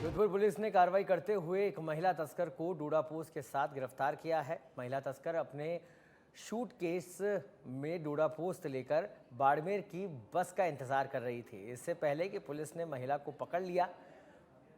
Jodhpur police ने कार्रवाई करते हुए एक महिला तस्कर को डोडापोस्त के साथ गिरफ्तार किया है। महिला तस्कर अपने सूटकेस में डोडापोस्त लेकर बाड़मेर की बस का इंतजार कर रही थी। इससे पहले कि पुलिस ने महिला को पकड़ लिया,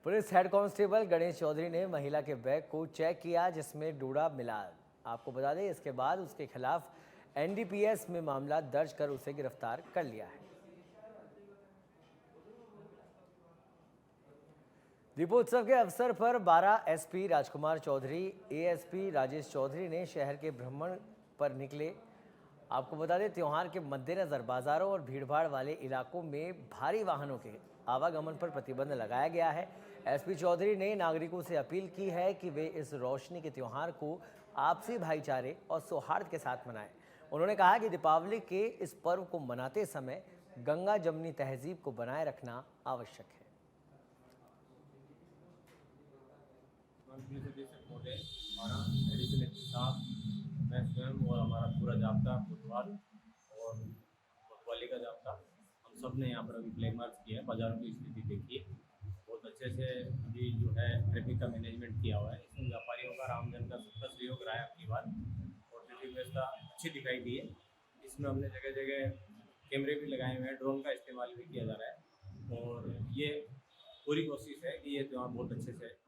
police head constable Ganesh Chaudhary ने महिला के बैग को चेक किया जिसमें डोडा मिला। आपको बता दें, इसके बाद उसके खिलाफ एनडीपीएस में मामला दर्ज कर उसे गिरफ्तार कर लिया है। दीपोत्सव के अवसर पर 12 एसपी राजकुमार चौधरी, एएसपी राजेश चौधरी ने शहर के भ्रमण पर निकले। आपको बता दें, त्योहार के मद्देनजर बाजारों और भीड़भाड़ वाले इलाकों में भारी वाहनों के आवागमन पर प्रतिबंध लगाया गया है। एसपी चौधरी ने नागरिकों से अपील की है कि वे इस रोशनी के त्योहार को आपसी भाईचारे और सौहार्द के साथ मनाएं। उन्होंने कहा कि दीपावली के इस पर्व को मनाते समय गंगा जमनी तहजीब को बनाए रखना आवश्यक है। हमारा एडिशनल स्टाफ, मैं स्वयं और हमारा पूरा जाब्ता कोतवाल और कोतवाली का जाब्ता, हम सब ने यहाँ पर अभी फ्लैग मार्च किया है। बाज़ारों की स्थिति देखिए, बहुत अच्छे से अभी जो है ट्रैफिक का मैनेजमेंट किया हुआ है। इसमें व्यापारियों का, आमजन का सबका सहयोग रहा है आपकी बार, और ट्रैफिक व्यवस्था अच्छी दिखाई दी है। इसमें हमने जगह जगह कैमरे भी लगाए हुए हैं, ड्रोन का इस्तेमाल भी किया जा रहा है, और ये पूरी कोशिश है कि ये त्यौहार बहुत अच्छे से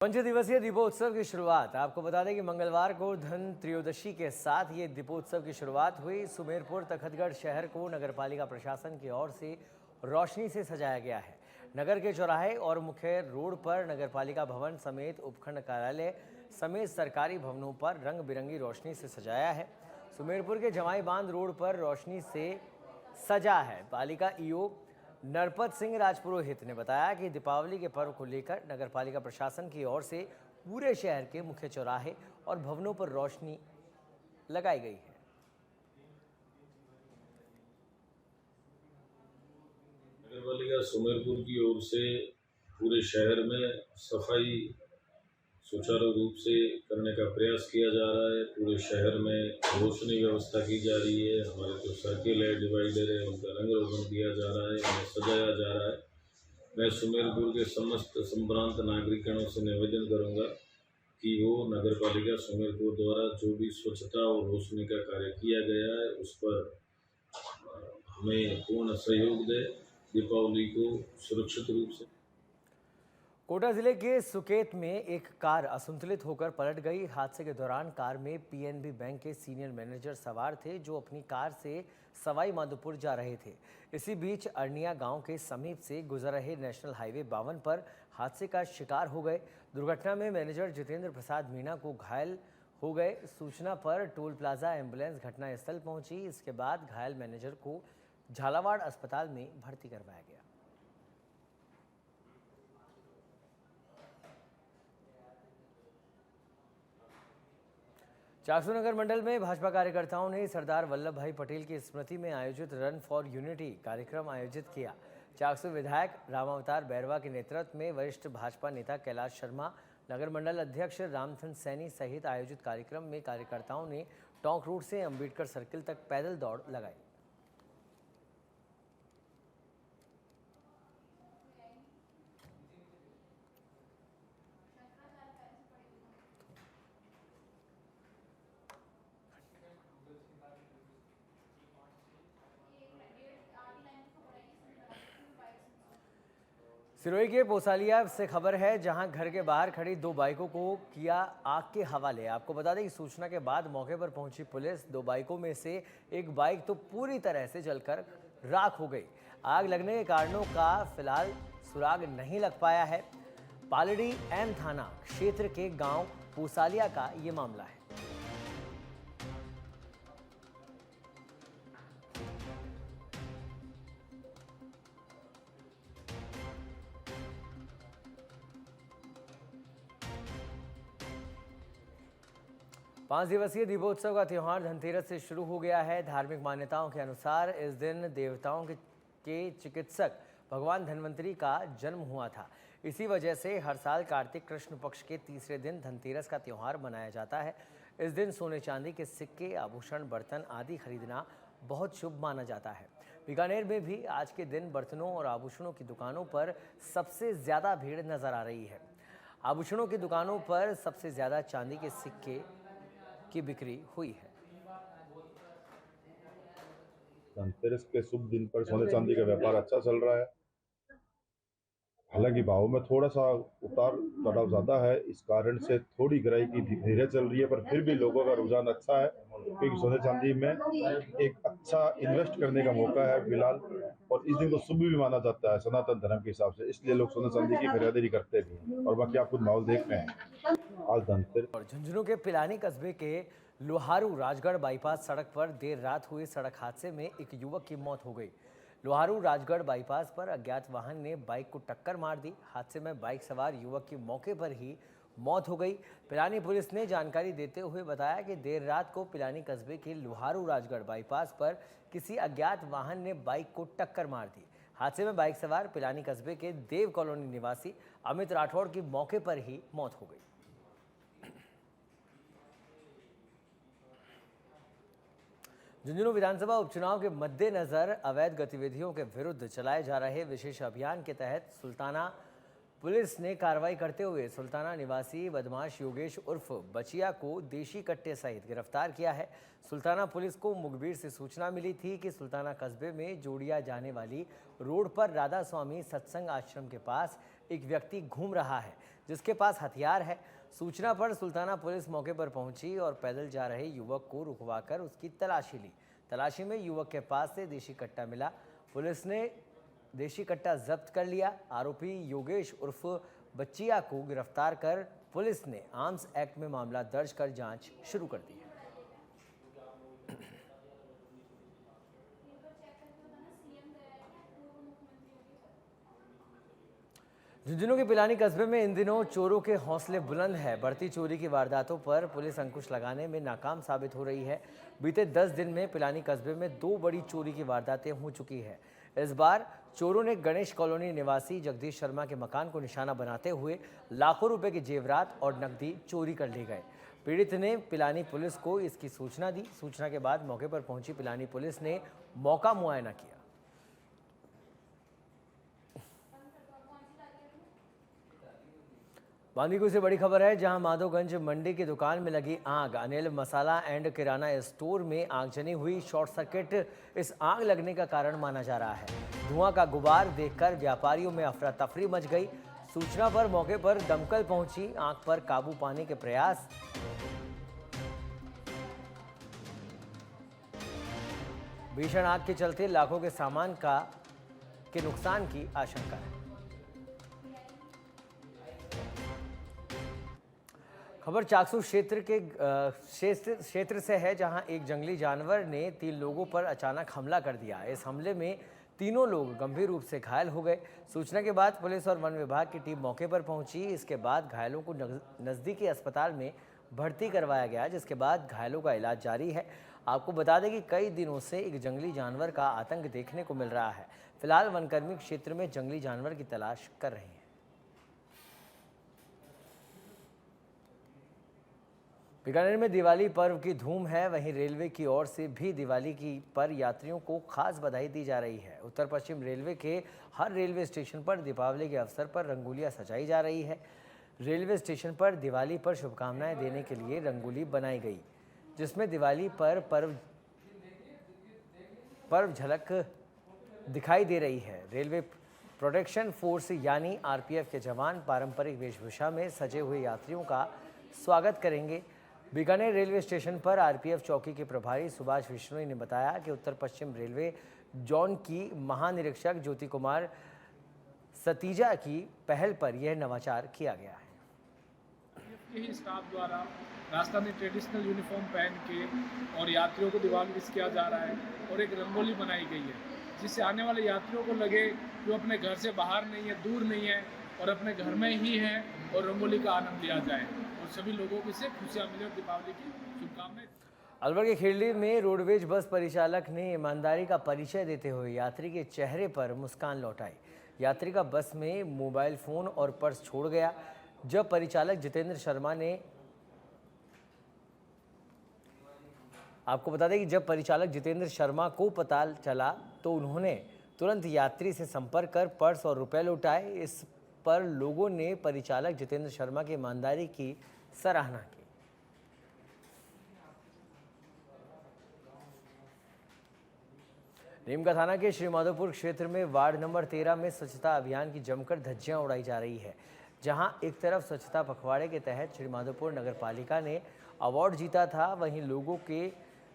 पंच दिवसीय दीपोत्सव की शुरुआत, आपको बता दें कि मंगलवार को धन त्रयोदशी के साथ ये दीपोत्सव की शुरुआत हुई। सुमेरपुर तखतगढ़ शहर को नगरपालिका प्रशासन की ओर से रोशनी से सजाया गया है। नगर के चौराहे और मुख्य रोड पर नगरपालिका भवन समेत उपखंड कार्यालय समेत सरकारी भवनों पर रंग बिरंगी रोशनी से सजाया है। सुमेरपुर के जमाई बांध रोड पर रोशनी से सजा है। पालिका ईओ नरपत सिंह राजपुरोहित ने बताया कि दीपावली के पर्व को लेकर नगरपालिका प्रशासन की ओर से पूरे शहर के मुख्य चौराहे और भवनों पर रोशनी लगाई गई है। नगरपालिका सुमेरपुर की ओर से पूरे शहर में सफाई सुचारू रूप से करने का प्रयास किया जा रहा है। पूरे शहर में रोशनी व्यवस्था की जा रही है। हमारे जो सर्किल है, डिवाइडर है, उनका रंग रोगन किया जा रहा है, उन्हें सजाया जा रहा है। मैं सुमेरपुर के समस्त संभ्रांत नागरिकों से निवेदन करूंगा कि वो नगरपालिका सुमेरपुर द्वारा जो भी स्वच्छता और रोशनी का कार्य किया गया है उस पर हमें पूर्ण सहयोग दे, दीपावली को सुरक्षित रूप से। कोटा जिले के सुकेत में एक कार असंतुलित होकर पलट गई। हादसे के दौरान कार में पीएनबी बैंक के सीनियर मैनेजर सवार थे, जो अपनी कार से सवाई माधोपुर जा रहे थे। इसी बीच अरनिया गांव के समीप से गुजर रहे नेशनल हाईवे 52 पर हादसे का शिकार हो गए। दुर्घटना में मैनेजर जितेंद्र प्रसाद मीणा को घायल हो गए। सूचना पर टोल प्लाजा एम्बुलेंस घटनास्थल पहुंची। इसके बाद घायल मैनेजर को झालावाड़ अस्पताल में भर्ती करवाया गया। चाकसू नगर मंडल में भाजपा कार्यकर्ताओं ने सरदार वल्लभ भाई पटेल की स्मृति में आयोजित रन फॉर यूनिटी कार्यक्रम आयोजित किया। चाकसू विधायक रामावतार बैरवा के नेतृत्व में वरिष्ठ भाजपा नेता कैलाश शर्मा, नगर मंडल अध्यक्ष रामचंद्र सैनी सहित आयोजित कार्यक्रम में कार्यकर्ताओं ने टोंक रोड से अंबेडकर सर्किल तक पैदल दौड़ लगाई। सिरोही के पोसालिया से खबर है, जहां घर के बाहर खड़ी 2 बाइकों को किया आग के हवाले। आपको बता दें कि सूचना के बाद मौके पर पहुंची पुलिस 2 बाइकों में से एक बाइक तो पूरी तरह से जलकर राख हो गई। आग लगने के कारणों का फिलहाल सुराग नहीं लग पाया है। पालड़ी एम थाना क्षेत्र के गांव पोसालिया का ये मामला है। पांच दिवसीय दीपोत्सव का त्यौहार धनतेरस से शुरू हो गया है। धार्मिक मान्यताओं के अनुसार इस दिन देवताओं के चिकित्सक भगवान धन्वंतरी का जन्म हुआ था। इसी वजह से हर साल कार्तिक कृष्ण पक्ष के तीसरे दिन धनतेरस का त्यौहार मनाया जाता है। इस दिन सोने चांदी के सिक्के, आभूषण, बर्तन आदि खरीदना बहुत शुभ माना जाता है। बीकानेर में भी आज के दिन बर्तनों और आभूषणों की दुकानों पर सबसे ज्यादा भीड़ नजर आ रही है। आभूषणों की दुकानों पर सबसे ज्यादा चांदी के सिक्के की बिक्री हुई है। धनतेरस के शुभ दिन पर सोने चांदी का व्यापार अच्छा चल रहा है। हालांकि भाव में थोड़ा सा उतार चढ़ाव ज्यादा है, इस कारण से थोड़ी ग्राहकी धीरे चल रही है, पर फिर भी लोगों का रुझान अच्छा है, क्योंकि सोने चांदी में एक अच्छा इन्वेस्ट करने का मौका है फिलहाल, और इस दिन को शुभ भी माना जाता है सनातन धर्म के हिसाब से, इसलिए लोग सोने चांदी की खरीदारी करते भी हैं। और बाकी आप खुद माहौल देख रहे हैं आज धनतेरस। और झुंझुनू के पिलानी कस्बे के लोहारू राजगढ़ बाईपास सड़क पर देर रात हुए सड़क हादसे में एक युवक की मौत हो गई। लोहारू राजगढ़ बाईपास पर अज्ञात वाहन ने बाइक को टक्कर मार दी। हादसे में बाइक सवार युवक की मौके पर ही मौत हो गई। पिलानी पुलिस ने जानकारी देते हुए बताया कि देर रात को पिलानी कस्बे के लोहारू राजगढ़ बाईपास पर किसी अज्ञात वाहन ने बाइक को टक्कर मार दी। हादसे में बाइक सवार पिलानी कस्बे के देव कॉलोनी निवासी अमित राठौड़ की मौके पर ही मौत हो गई। झुंझुनू विधानसभा उपचुनाव के मद्देनजर अवैध गतिविधियों के विरुद्ध चलाए जा रहे विशेष अभियान के तहत सुल्ताना पुलिस ने कार्रवाई करते हुए सुल्ताना निवासी बदमाश योगेश उर्फ बचिया को देशी कट्टे सहित गिरफ्तार किया है। सुल्ताना पुलिस को मुखबिर से सूचना मिली थी कि सुल्ताना कस्बे में जोड़िया जाने वाली रोड पर राधा स्वामी सत्संग आश्रम के पास एक व्यक्ति घूम रहा है जिसके पास हथियार है। सूचना पर सुल्ताना पुलिस मौके पर पहुंची और पैदल जा रहे युवक को रुकवाकर उसकी तलाशी ली। तलाशी में युवक के पास से देशी कट्टा मिला। पुलिस ने देशी कट्टा जब्त कर लिया। आरोपी योगेश उर्फ बच्चिया को गिरफ्तार कर पुलिस ने आर्म्स एक्ट में मामला दर्ज कर जांच शुरू कर दी है। झुंझुनू के पिलानी कस्बे में इन दिनों चोरों के हौसले बुलंद है। बढ़ती चोरी की वारदातों पर पुलिस अंकुश लगाने में नाकाम साबित हो रही है। बीते 10 दिन में पिलानी कस्बे में 2 बड़ी चोरी की वारदातें हो चुकी है। इस बार चोरों ने गणेश कॉलोनी निवासी जगदीश शर्मा के मकान को निशाना बनाते हुए लाखों रुपए के जेवरात और नकदी चोरी कर ले गए। पीड़ित ने पिलानी पुलिस को इसकी सूचना दी। सूचना के बाद मौके पर पहुंची पिलानी पुलिस ने मौका मुआयना किया। बांदीकुई से बड़ी खबर है, जहां माधोगंज मंडी की दुकान में लगी आग। अनिल मसाला एंड किराना स्टोर में आगजनी हुई। शॉर्ट सर्किट इस आग लगने का कारण माना जा रहा है। धुआं का गुबार देखकर व्यापारियों में अफरा तफरी मच गई। सूचना पर मौके पर दमकल पहुंची। आग पर काबू पाने के प्रयास। भीषण आग के चलते लाखों के सामान के नुकसान की आशंका है। खबर चाकसू क्षेत्र से है, जहां एक जंगली जानवर ने 3 लोगों पर अचानक हमला कर दिया। इस हमले में तीनों लोग गंभीर रूप से घायल हो गए। सूचना के बाद पुलिस और वन विभाग की टीम मौके पर पहुंची। इसके बाद घायलों को नज़दीकी अस्पताल में भर्ती करवाया गया, जिसके बाद घायलों का इलाज जारी है। आपको बता दें कि कई दिनों से एक जंगली जानवर का आतंक देखने को मिल रहा है। फिलहाल वनकर्मी क्षेत्र में जंगली जानवर की तलाश कर रहे हैं। बीकानेर में दिवाली पर्व की धूम है। वहीं रेलवे की ओर से भी दिवाली पर यात्रियों को खास बधाई दी जा रही है। उत्तर पश्चिम रेलवे के हर रेलवे स्टेशन पर दीपावली के अवसर पर रंगोलियां सजाई जा रही है। रेलवे स्टेशन पर दिवाली पर शुभकामनाएं देने के लिए रंगोली बनाई गई, जिसमें दिवाली पर पर्व झलक दिखाई दे रही है। रेलवे प्रोटेक्शन फोर्स यानी आरपीएफ के जवान पारंपरिक वेशभूषा में सजे हुए यात्रियों का स्वागत करेंगे। बीकानेर रेलवे स्टेशन पर आरपीएफ चौकी के प्रभारी सुभाष विश्नोई ने बताया कि उत्तर पश्चिम रेलवे जोन की महानिरीक्षक ज्योति कुमार सतीजा की पहल पर यह नवाचार किया गया है। ही स्टाफ द्वारा राजस्थानी ट्रेडिशनल यूनिफॉर्म पहन के और यात्रियों को दिवाली विश किया जा रहा है और एक रंगोली बनाई गई है, जिससे आने वाले यात्रियों को लगे कि वो अपने घर से बाहर नहीं है, दूर नहीं है और अपने घर में ही है और रंगोली का आनंद लिया जाए और सभी लोगों को इससे खुशियाँ मिले और दीपावली की शुभकामनाएं। अलवर के खेरली में रोडवेज बस परिचालक ने ईमानदारी का परिचय देते हुए यात्री के चेहरे पर मुस्कान लौटाई। यात्री का बस में मोबाइल फोन और पर्स छोड़ गया। जब परिचालक जितेंद्र शर्मा ने आपको बता दें कि जब परिचालक जितेंद्र शर्मा को पता चला तो उन्होंने तुरंत यात्री से संपर्क कर पर्स और रुपए लौटाए। इस पर लोगों ने परिचालक जितेंद्र शर्मा की ईमानदारी की सराहना की। नीमका थाना के श्रीमाधोपुर क्षेत्र में वार्ड नंबर 13 में स्वच्छता अभियान की जमकर धज्जियां उड़ाई जा रही है। जहां एक तरफ स्वच्छता पखवाड़े के तहत श्रीमाधोपुर नगरपालिका ने अवार्ड जीता था, वहीं लोगों के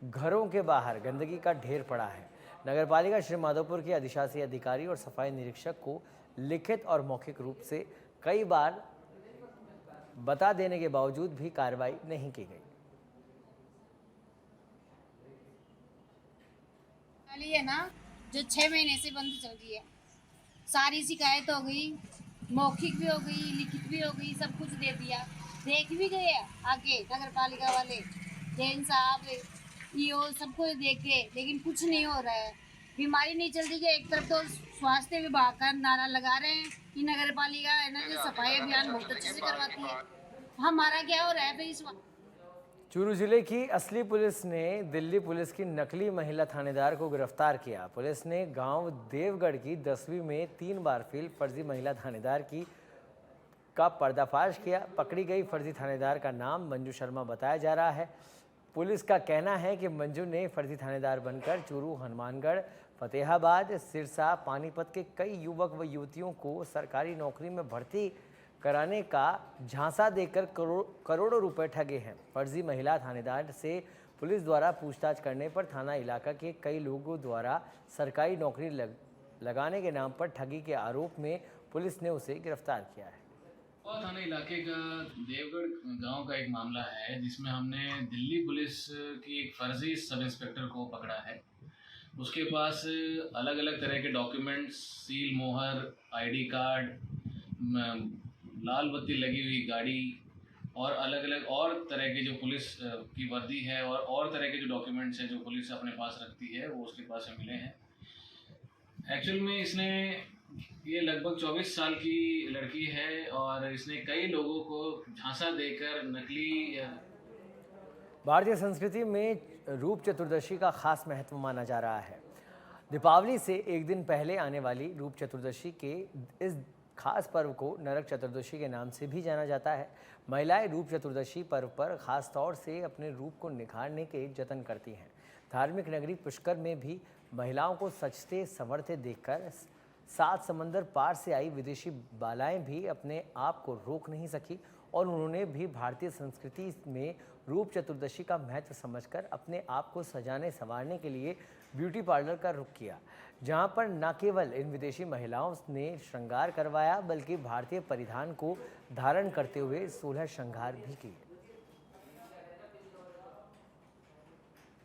घरों के बाहर गंदगी का ढेर पड़ा है। नगरपालिका श्रीमाधोपुर के अधिशासी अधिकारी और सफाई निरीक्षक को लिखित और मौखिक रूप से कई बार बता देने के बावजूद भी कार्रवाई नहीं की गई। है ना, जो 6 महीने से बंद चल रही है, सारी शिकायत हो गई, मौखिक भी हो गई, लिखित भी हो गई, सब कुछ दे दिया, देख भी गए आगे नगर पालिका वाले, जैन साहब, ईओ, सबको देखे, लेकिन कुछ नहीं हो रहा है। बीमारी नहीं चल रही है। एक तरफ तो स्वास्थ्य विभाग का नारा लगा रहे हैं कि नगर पालिका है ना, जो सफाई अभियान बहुत अच्छे से करवाती है, हमारा क्या हो रहा है फिर इस वक्त। चूरू जिले की असली पुलिस ने दिल्ली पुलिस की नकली महिला थानेदार को गिरफ्तार किया। पुलिस ने गांव देवगढ़ की 10वीं में 3 बार फेल फर्जी महिला थानेदार का पर्दाफाश किया। पकड़ी गई फर्जी थानेदार का नाम मंजू शर्मा बताया जा रहा है। पुलिस का कहना है कि मंजू ने फर्जी थानेदार बनकर चूरू, हनुमानगढ़, फतेहाबाद, सिरसा, पानीपत के कई युवक व युवतियों को सरकारी नौकरी में भर्ती कराने का झांसा देकर करोड़ों रुपए ठगे हैं। फर्जी महिला थानेदार से पुलिस द्वारा पूछताछ करने पर थाना इलाका के कई लोगों द्वारा सरकारी नौकरी लगाने के नाम पर ठगी के आरोप में पुलिस ने उसे गिरफ्तार किया है। थाना इलाके का देवगढ़ गांव का एक मामला है, जिसमें हमने दिल्ली पुलिस की एक फर्जी सब इंस्पेक्टर को पकड़ा है। उसके पास अलग अलग तरह के डॉक्यूमेंट्स, सील मोहर, आईडी कार्ड, लाल बत्ती लगी हुई गाड़ी और अलग अलग और तरह के जो पुलिस की वर्दी है और तरह के जो डॉक्यूमेंट्स हैं जो पुलिस अपने पास रखती है, वो उसके पास से मिले हैं। एक्चुअल में ये लगभग 24 साल की लड़की है और इसने कई लोगों को झांसा देकर नकली। भारतीय संस्कृति में रूप चतुर्दशी का खास महत्व माना जा रहा है। दीपावली से एक दिन पहले आने वाली रूप चतुर्दशी के इस खास पर्व को नरक चतुर्दशी के नाम से भी जाना जाता है। महिलाएं रूप चतुर्दशी पर्व पर खास तौर से अपने रूप को निखारने के जतन करती हैं। धार्मिक नगरी पुष्कर में भी महिलाओं को सजते संवरते देखकर 7 समंदर पार से आई विदेशी बालाएं भी अपने आप को रोक नहीं सकी और उन्होंने भी भारतीय संस्कृति में रूप चतुर्दशी का महत्व समझकर अपने आप को सजाने संवारने के लिए ब्यूटी पार्लर का रुख किया, जहां पर न केवल इन विदेशी महिलाओं ने श्रृंगार करवाया बल्कि भारतीय परिधान को धारण करते हुए 16 श्रृंगार भी किए।